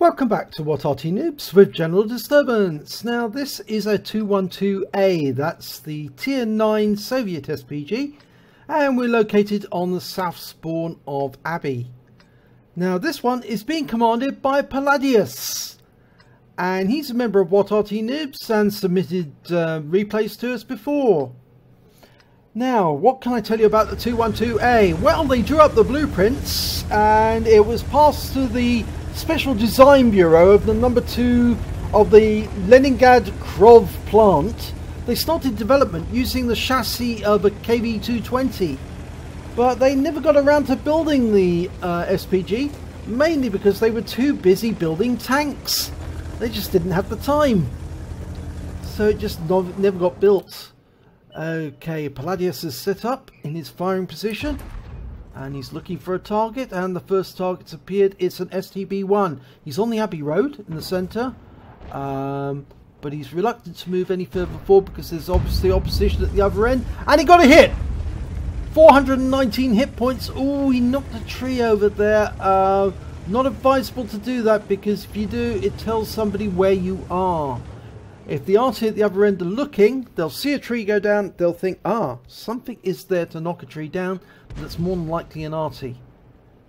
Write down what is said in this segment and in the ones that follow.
Welcome back to What Arty Noobs with General Disturbance. Now this is a 212A, that's the tier 9 Soviet SPG, and we're located on the south spawn of Abbey. Now this one is being commanded by Palladius, and he's a member of What Arty Noobs and submitted replays to us before. Now, what can I tell you about the 212A? Well, they drew up the blueprints and it was passed to the Special Design Bureau of the number 2 of the Leningrad Krov plant. They started development using the chassis of a KV-220, but they never got around to building the SPG, mainly because they were too busy building tanks. They just didn't have the time, so it just never got built. Okay, Palladius is set up in his firing position and he's looking for a target, and the first target's appeared. It's an STB-1. He's on the Abbey Road in the centre, but he's reluctant to move any further forward because there's obviously opposition at the other end, and he got a hit! 419 hit points. Oh, he knocked a tree over there. Not advisable to do that, because if you do, it tells somebody where you are. If the Arty at the other end are looking, they'll see a tree go down, they'll think, something is there to knock a tree down, but that's more than likely an Arty.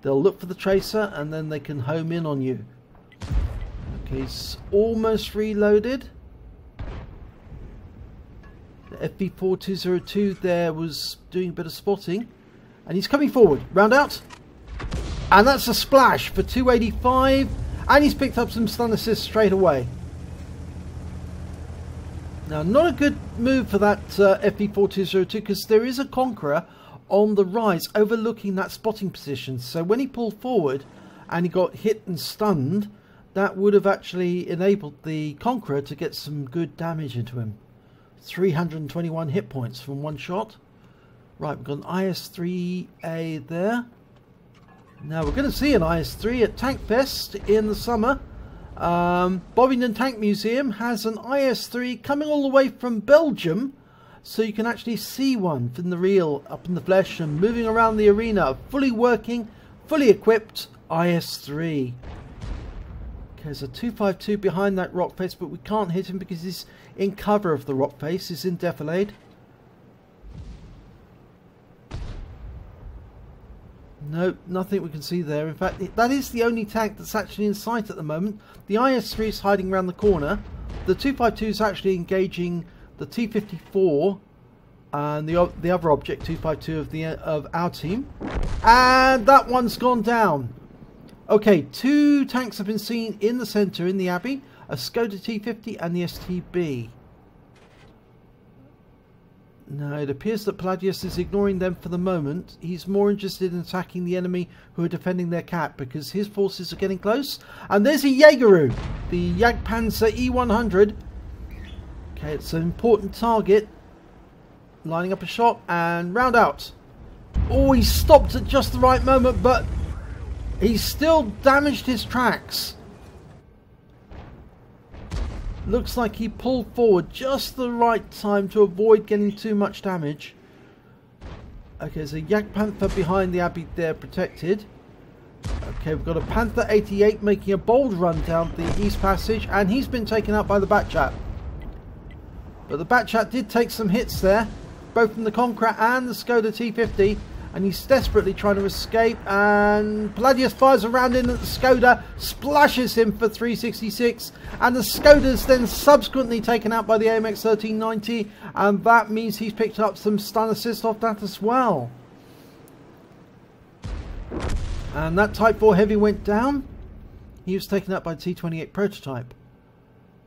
They'll look for the tracer and then they can home in on you. Okay, it's almost reloaded. The FB4202 there was doing a bit of spotting, and he's coming forward. Round out, and that's a splash for 285, and he's picked up some stun assists straight away. Now, not a good move for that FB4202, because there is a Conqueror on the rise overlooking that spotting position. So when he pulled forward and he got hit and stunned, that would have actually enabled the Conqueror to get some good damage into him. 321 hit points from one shot. Right, we've got an IS-3A there. Now we're going to see an IS-3 at Tank Fest in the summer. Bovingdon Tank Museum has an IS-3 coming all the way from Belgium, so you can actually see one from the real, up in the flesh and moving around the arena. Fully working, fully equipped IS-3. Okay, there's a 252 behind that rock face, but we can't hit him because he's in cover of the rock face. He's in defilade. No, nothing we can see there. In fact, that is the only tank that's actually in sight at the moment. The IS-3 is hiding around the corner. The 252 is actually engaging the T-54 and the other object, 252 of our team. And that one's gone down. Okay, two tanks have been seen in the centre in the Abbey. A Skoda T-50 and the STB. No, it appears that Palladius is ignoring them for the moment. He's more interested in attacking the enemy who are defending their cap, because his forces are getting close. And there's a Jaegeru, the Jagdpanzer E100. Okay, it's an important target. Lining up a shot and round out. Oh, he stopped at just the right moment, but he's still damaged his tracks. Looks like he pulled forward just the right time to avoid getting too much damage. Okay, there's a Jagdpanther behind the Abbey there, protected. Okay, we've got a Panther 88 making a bold run down the East Passage, and he's been taken out by the Batchat. But the Batchat did take some hits there, both from the Conqueror and the Skoda T-50. And he's desperately trying to escape, and Palladius fires a round in at the Skoda, splashes him for 366, and the Skoda's then subsequently taken out by the AMX 1390, and that means he's picked up some stun assist off that as well. And that Type 4 Heavy went down. He was taken out by the T-28 prototype.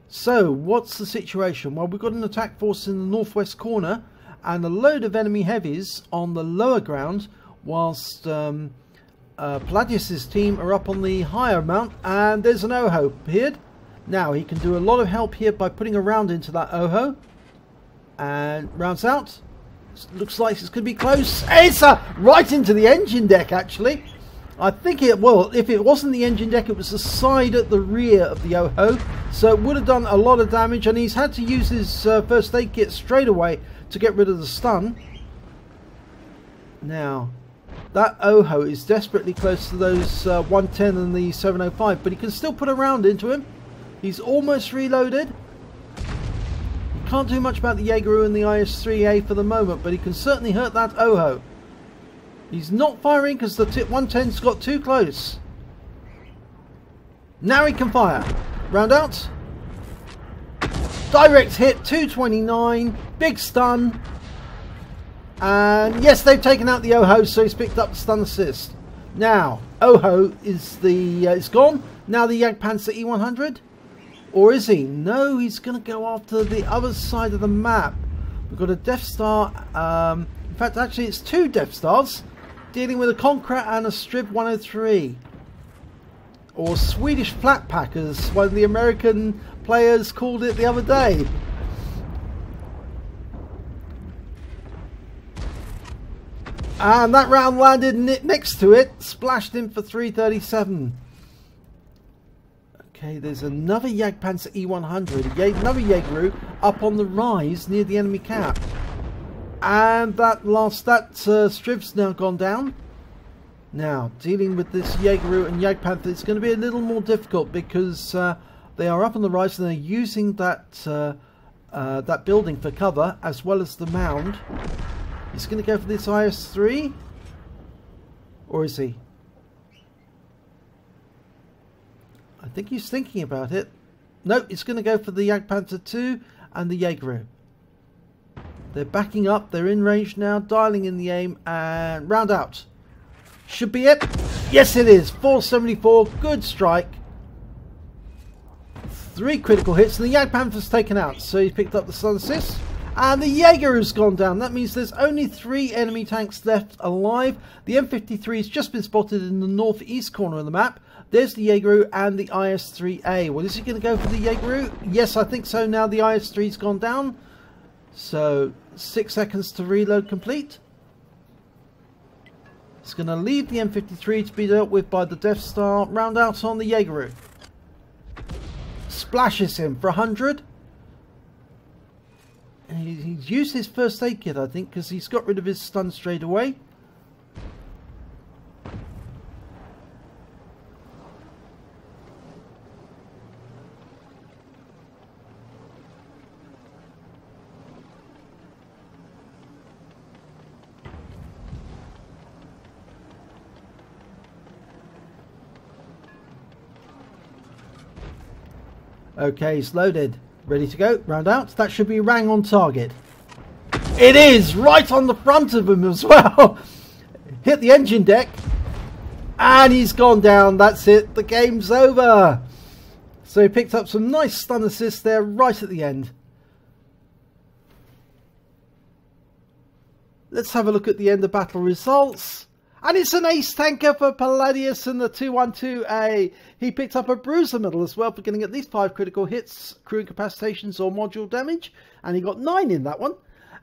So, what's the situation? Well, we've got an attack force in the northwest corner, and a load of enemy heavies on the lower ground, whilst Palladius' team are up on the higher mount, and there's an OHO appeared. Now he can do a lot of help here by putting a round into that OHO, and rounds out. Looks like it's going to be close. It's right into the engine deck, actually. I think if it wasn't the engine deck, it was the side at the rear of the OHO, so it would have done a lot of damage, and he's had to use his first aid kit straight away to get rid of the stun. Now, That Oho is desperately close to those 110 and the 705, but he can still put a round into him. He's almost reloaded. He can't do much about the Jaeger and the IS-3A for the moment, but he can certainly hurt that Oho. He's not firing because the 110's got too close. Now he can fire. Round out. Direct hit, 229. Big stun. And yes, they've taken out the Oho, so he's picked up the stun assist. Now, Oho is it's gone. Now the Jagdpanzer E100. Or is he? No, he's going to go after the other side of the map. We've got a Death Star. In fact, actually, it's two Death Stars dealing with a Concret and a Strib 103. Or Swedish Flat Pack, as one of the American players called it the other day. And that round landed next to it, splashed him for 337. Okay, there's another Jagdpanzer E100, another Jaeger up on the rise near the enemy cap. And that Strib's now gone down. Now, dealing with this Jaeger and Jagdpanther, it's going to be a little more difficult because they are up on the rise and they're using that that building for cover as well as the mound. He's going to go for this IS-3, or is he? I think he's thinking about it. No, he's going to go for the Jagdpanther 2 and the Jaeger. They're backing up, they're in range now, dialing in the aim, and round out. Should be it. Yes, it is. 474, good strike. 3 critical hits, and the Jagdpanther's taken out, so he's picked up the stun assist. And the Jaeger has gone down. That means there's only 3 enemy tanks left alive. The M53 has just been spotted in the northeast corner of the map. There's the Jaeger and the IS-3A. Well, is he going to go for the Jaeger? Yes, I think so. Now the IS-3's gone down. So 6 seconds to reload complete. It's going to leave the M53 to be dealt with by the Death Star. Round out on the Jaeger. Splashes him for 100. He's used his first aid kit, I think, because he's got rid of his stun straight away. Okay, he's loaded. Ready to go. Round out. That should be rang on target. It is! Right on the front of him as well. Hit the engine deck. And he's gone down. That's it. The game's over. So he picked up some nice stun assists there right at the end. Let's have a look at the end of battle results. And it's an ace tanker for Palladius in the 212A. He picked up a bruiser medal as well for getting at least 5 critical hits, crew incapacitations or module damage. And he got 9 in that one.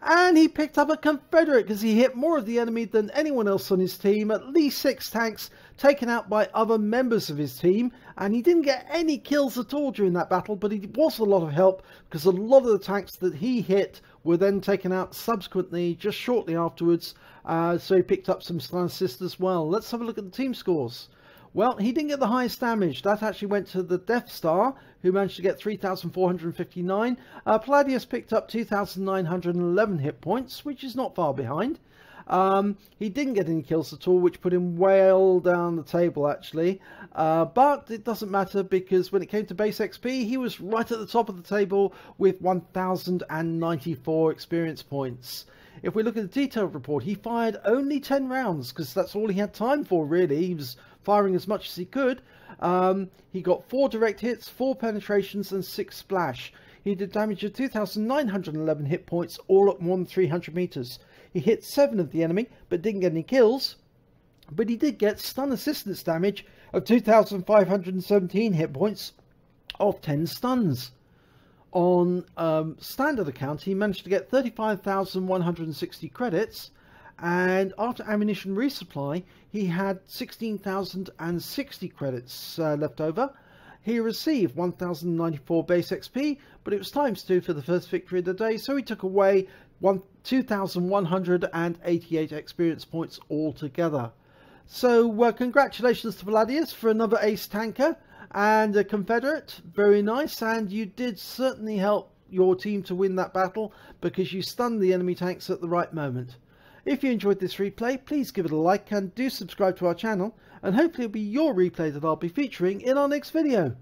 And he picked up a Confederate because he hit more of the enemy than anyone else on his team. At least 6 tanks taken out by other members of his team. And he didn't get any kills at all during that battle, but he was a lot of help because a lot of the tanks that he hit were then taken out subsequently, just shortly afterwards. So he picked up some stun assist as well. Let's have a look at the team scores. Well, he didn't get the highest damage. That actually went to the Death Star, who managed to get 3,459. Palladius picked up 2,911 hit points, which is not far behind. He didn't get any kills at all, which put him well down the table, actually. But it doesn't matter, because when it came to base XP, he was right at the top of the table with 1,094 experience points. If we look at the detailed report, he fired only 10 rounds, because that's all he had time for, really. He was firing as much as he could. He got 4 direct hits, 4 penetrations, and 6 splash. He did damage of 2,911 hit points, all at more than 300 meters. He hit 7 of the enemy, but didn't get any kills. But he did get stun assistance damage of 2,517 hit points of 10 stuns. On standard account, he managed to get 35,160 credits. And after ammunition resupply, he had 16,060 credits left over. He received 1,094 base XP, but it was ×2 for the first victory of the day, so he took away 2,188 experience points altogether. So congratulations to Vladius for another Ace Tanker and a Confederate. Very nice, and you did certainly help your team to win that battle because you stunned the enemy tanks at the right moment. If you enjoyed this replay, please give it a like and do subscribe to our channel, and hopefully it'll be your replay that I'll be featuring in our next video.